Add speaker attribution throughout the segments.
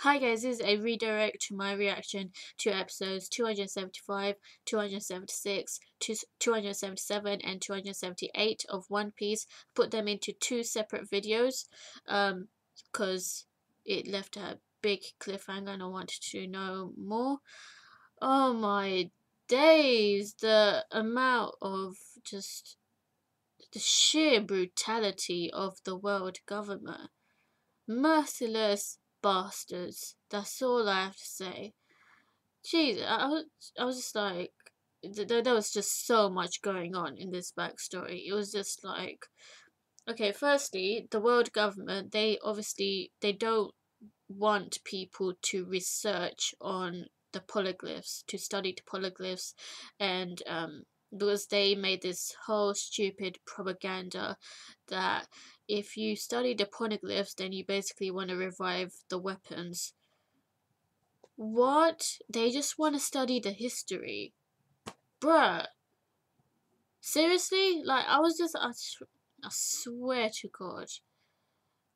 Speaker 1: Hi guys, this is a redirect to my reaction to episodes 275, 276, 277 and 278 of One Piece. Put them into two separate videos because it left a big cliffhanger and I wanted to know more. Oh my days, the amount of just the sheer brutality of the world government. Merciless bastards. That's all I have to say. Jeez, I was just like, there was just so much going on in this backstory. It was just like, okay, firstly, the world government, they don't want people to research on the polyglyphs, to study the polyglyphs, and because they made this whole stupid propaganda that if you study the poneglyphs, then you basically want to revive the weapons. What? They just want to study the history. Bruh. Seriously? Like, I swear to God.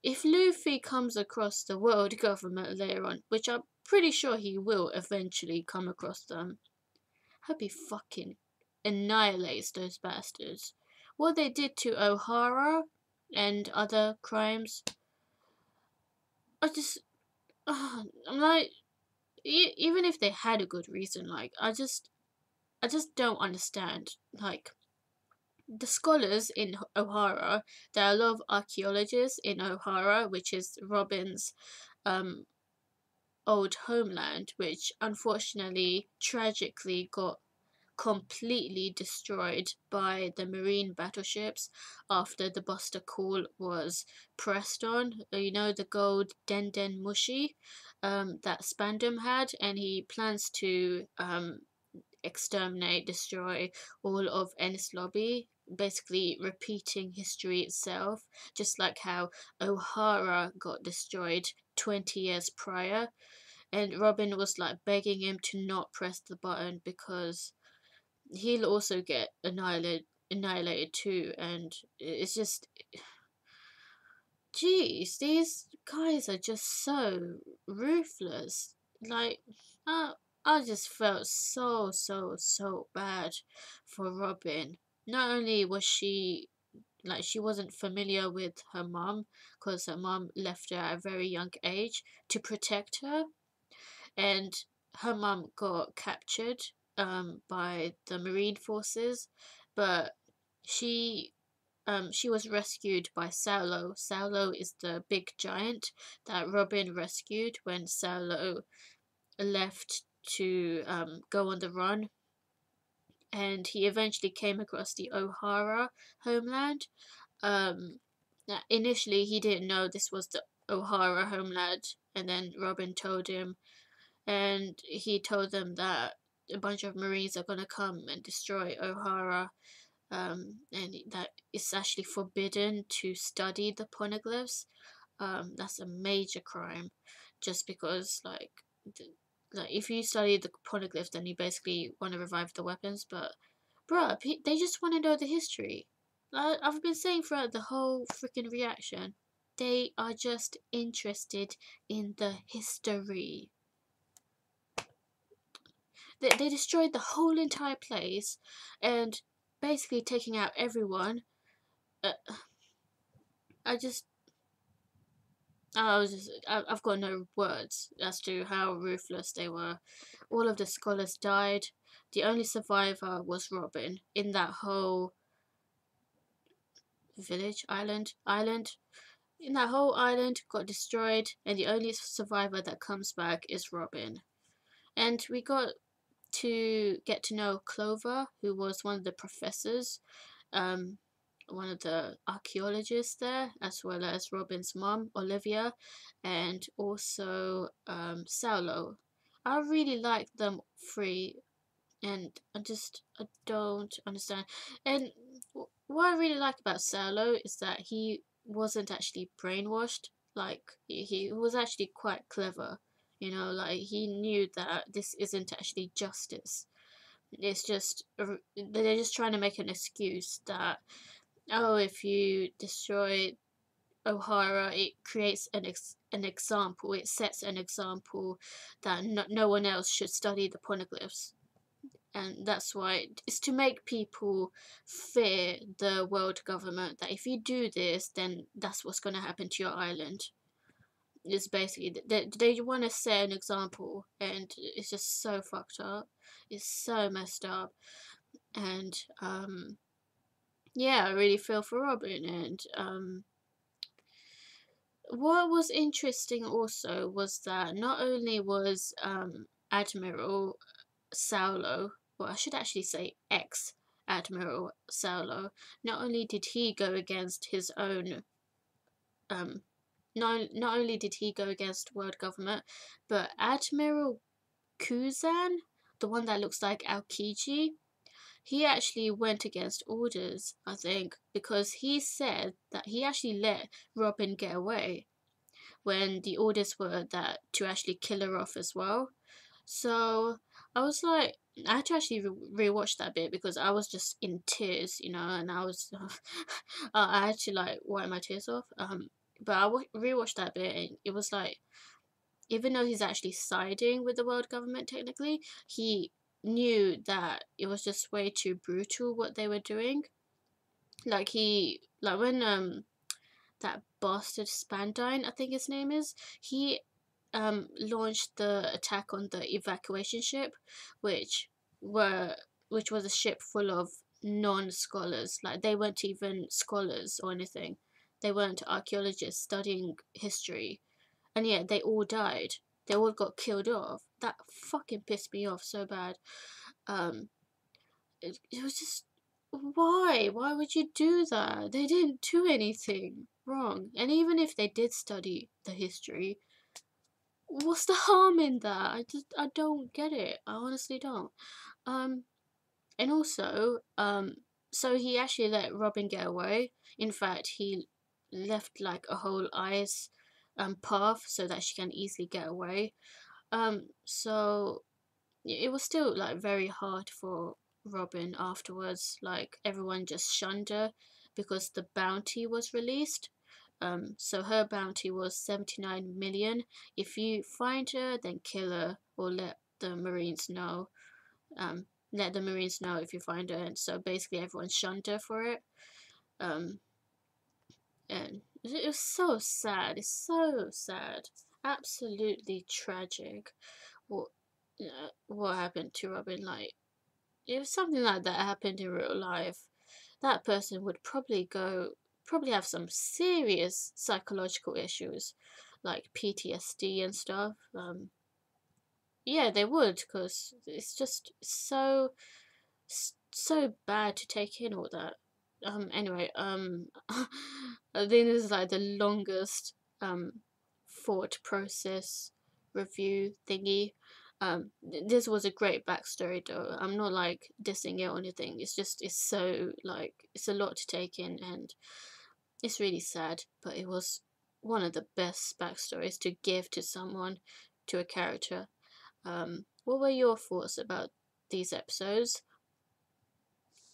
Speaker 1: If Luffy comes across the world government later on, which I'm pretty sure he will eventually come across them, hope he fucking annihilates those bastards. What they did to Ohara and other crimes, I just, I'm like, even if they had a good reason, like, I just don't understand. Like, the scholars in Ohara, there are a lot of archaeologists in Ohara, which is Robin's um old homeland, which unfortunately tragically got completely destroyed by the marine battleships after the Buster Call was pressed on. You know, the Golden Den Den Mushi that Spandam had, and he plans to exterminate, destroy all of Enies Lobby, basically repeating history itself, just like how Ohara got destroyed 20 years prior. And Robin was like begging him to not press the button because he'll also get annihilated too. And it's just, geez, these guys are just so ruthless. Like, I, I just felt so bad for Robin. Not only was she like, she wasn't familiar with her mom because her mom left her at a very young age to protect her, and her mom got captured by the marine forces, but she was rescued by Saulo. Saulo is the big giant that Robin rescued when Saulo left to go on the run, and he eventually came across the Ohara homeland. Um, Initially, he didn't know this was the Ohara homeland, and then Robin told him, and he told them that a bunch of Marines are gonna come and destroy Ohara, and that it's actually forbidden to study the poneglyphs. That's a major crime, just because like if you study the poneglyphs, then you basically want to revive the weapons. But bruh, they just want to know the history. I've been saying throughout the whole freaking reaction, they are just interested in the history. They destroyed the whole entire place, and basically taking out everyone. Uh, I just, I've got no words as to how ruthless they were. All of the scholars died. The only survivor was Robin in that whole village, island. In that whole island got destroyed, and the only survivor that comes back is Robin. And we got to get to know Clover, who was one of the professors, um, one of the archaeologists there, as well as Robin's mom, Olvia, and also Saulo. I really like them three, and I don't understand. And what I really like about Saulo is that he wasn't actually brainwashed. Like, he was actually quite clever. You know, like, he knew that this isn't actually justice. It's just, they're just trying to make an excuse that, oh, if you destroy Ohara, it creates an example. It sets an example that no one else should study the Poneglyphs. And that's why it's to make people fear the world government, that if you do this, then that's what's going to happen to your island. It's basically they want to set an example, and it's just so fucked up. It's so messed up. And yeah, I really feel for Robin. And what was interesting also was that not only was Admiral Saulo, well, I should actually say ex-Admiral Saulo, not only did he go against his own, not only did he go against world government, but Admiral Kuzan, the one that looks like Aokiji, he actually went against orders, I think, because he said that he actually let Robin get away when the orders were that to actually kill her off as well. So I was like, I had to actually rewatch that bit because I was just in tears, you know, and I was, I had to like wipe my tears off. But I rewatched that bit, and it was like, even though he's actually siding with the world government technically, he knew that it was just way too brutal what they were doing. Like when that bastard Spandam, I think his name is, he launched the attack on the evacuation ship, which was a ship full of non-scholars. Like, they weren't even scholars or anything. They weren't archaeologists studying history, and yet they all died. They all got killed off. That fucking pissed me off so bad. It was just, why would you do that? They didn't do anything wrong. And even if they did study the history, what's the harm in that? I don't get it. I honestly don't. And also, so he actually let Robin get away. In fact, he left like a whole ice path so that she can easily get away. So it was still like very hard for Robin afterwards. Like, everyone just shunned her because the bounty was released. So her bounty was 79 million. If you find her, then kill her, or let the Marines know. Let the Marines know if you find her. And so basically everyone shunned her for it. And it was so sad. It's so sad. Absolutely tragic. What happened to Robin? Like, if something like that happened in real life, that person would probably have some serious psychological issues, like PTSD and stuff. Yeah, they would, because it's just so bad to take in all that. Anyway, I think this is like the longest thought process review thingy. This was a great backstory though. I'm not like dissing it or anything. It's so like, it's a lot to take in, and it's really sad, but it was one of the best backstories to give to someone, to a character. What were your thoughts about these episodes?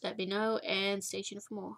Speaker 1: Let me know, and stay tuned for more.